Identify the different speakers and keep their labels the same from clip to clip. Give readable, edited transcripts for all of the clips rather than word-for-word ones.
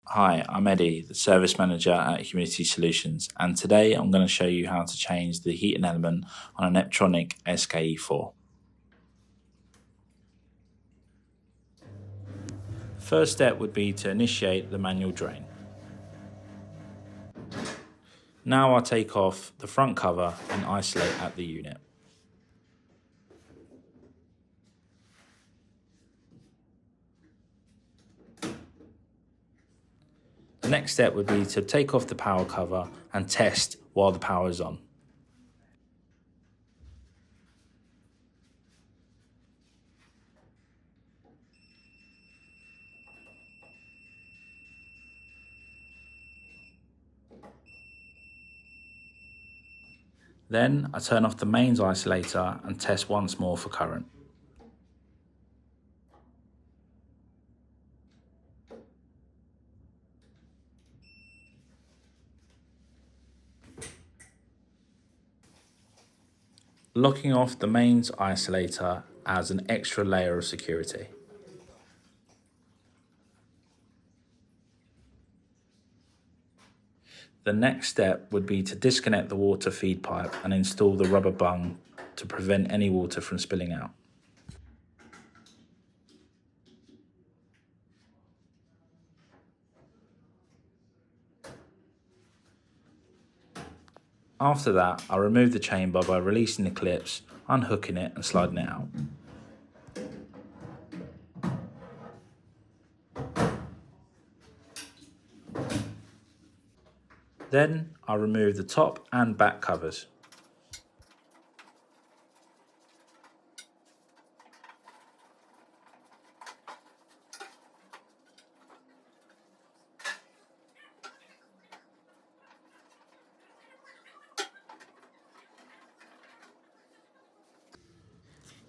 Speaker 1: Hi, I'm Eddie, the Service Manager at Humidity Solutions, and today I'm going to show you how to change the heating element on a Neptronic SKE4. First step would be to initiate the manual drain. Now I'll take off the front cover and isolate at the unit. The next step would be to take off the power cover and test while the power is on. Then I turn off the mains isolator and test once more for current. Locking off the mains isolator adds an extra layer of security. The next step would be to disconnect the water feed pipe and install the rubber bung to prevent any water from spilling out. After that, I remove the chamber by releasing the clips, unhooking it and sliding it out. Then I remove the top and back covers.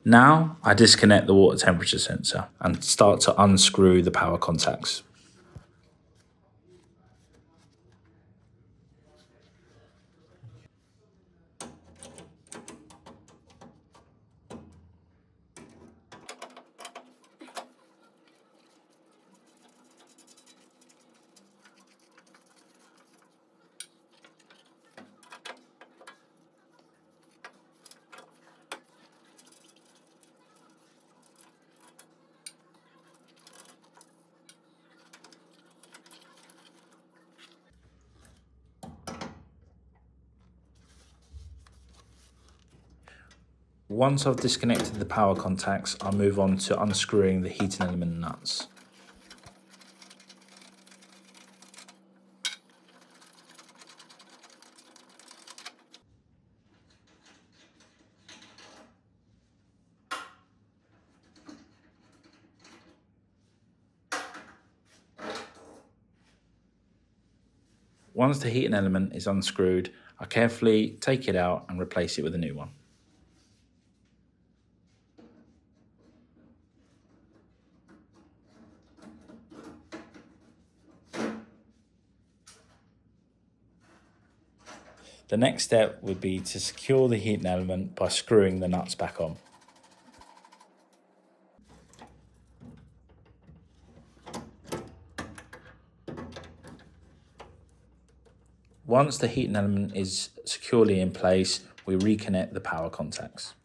Speaker 1: Now I disconnect the water temperature sensor and start to unscrew the power contacts. Once I've disconnected the power contacts, I'll move on to unscrewing the heating element nuts. Once the heating element is unscrewed, I carefully take it out and replace it with a new one. The next step would be to secure the heating element by screwing the nuts back on. Once the heating element is securely in place, we reconnect the power contacts.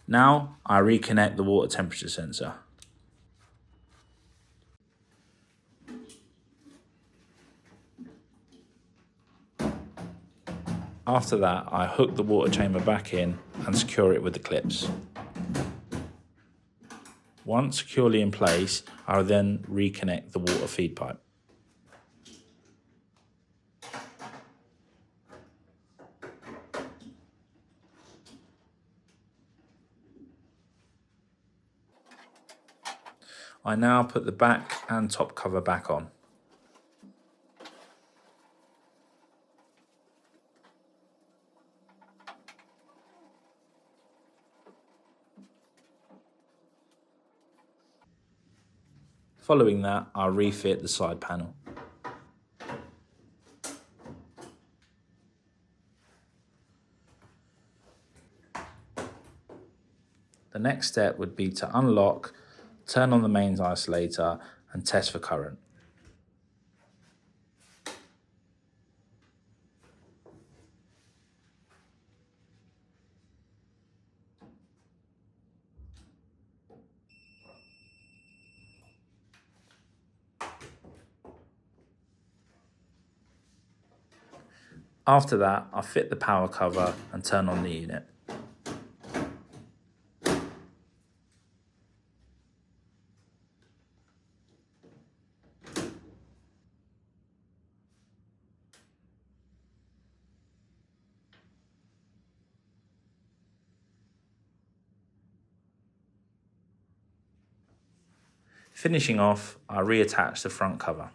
Speaker 1: Now I reconnect the water temperature sensor. After that, I hook the water chamber back in and secure it with the clips. Once securely in place, I will then reconnect the water feed pipe. I now put the back and top cover back on. Following that, I'll refit the side panel. The next step would be to unlock, turn on the mains isolator and test for current. After that, I'll fit the power cover and turn on the unit. Finishing off, I'll reattach the front cover.